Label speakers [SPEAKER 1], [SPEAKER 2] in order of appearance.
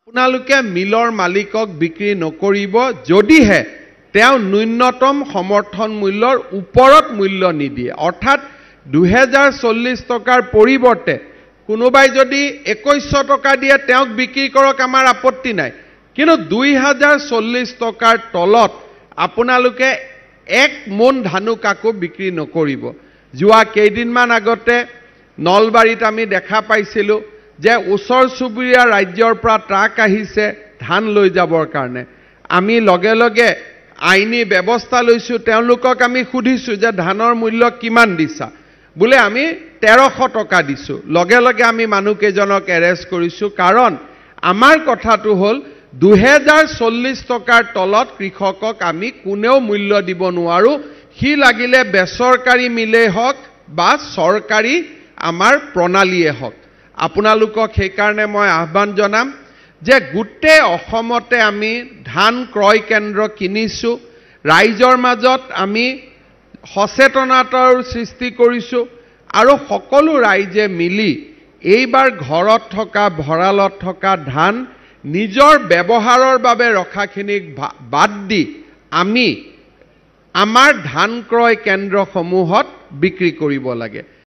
[SPEAKER 1] আপোনালোকে মিলৰ মালিকক বিক্ৰী নকৰিব যদিহে তেওঁ ন্যূনতম সমৰ্থন মূল্যৰ ওপৰত মূল্য নিদিয়ে অৰ্থাৎ 2040 টকাৰ পৰিৱৰ্তে কোনোবাই যদি 2100 টকা দিয়ে তেওঁক বিক্ৰী কৰক আমাৰ আপত্তি নাই কিন্তু 2040 টকাৰ তলত আপোনালোকে এক মোন ধানু কাকো বিক্ৰী নকৰিব যোৱা কেইদিনমান আগতে নলবাৰীত আমি দেখা পাইছিলো যে ওচৰ চুবুৰীয়া ৰাজ্যৰ পৰা ট্ৰাক আহিছে ধান লৈ যাবৰ কাৰণে আমি লগে লগে আইনী ব্যৱস্থা লৈছো তেওঁলোকক আমি সুধিছো যে ধানৰ মূল্য কিমান দিছা বুলে আমি 1300 টকা দিছো লগে লগে আমি মানুহকেজনক এৰেষ্ট কৰিছো কাৰণ আমাৰ কথাটো হল 2040 টকাৰ তলত কৃষকক আমি কোনেও মূল্য দিব নোৱাৰো হি লাগিলে বেচৰকাৰী মিলে হক বা চৰকাৰী আমাৰ প্ৰণালীয়ে হক আপোনালোকক সেই কাৰণে মই আহ্বান জনাম যে গুটে অসমতে আমি ধান ক্ৰয় কেন্দ্ৰ কিনিছো ৰাইজৰ মাজত আমি সচেতনতাৰ সৃষ্টি কৰিছো আৰু সকলো ৰাইজে মিলি এইবাৰ ঘৰত থকা ভৰালত থকা ধান নিজৰ ব্যৱহাৰৰ বাবে ৰখাখিনিক বাদ দি আমি আমাৰ ধান ক্ৰয় কেন্দ্ৰসমূহত বিক্ৰী কৰিব লাগে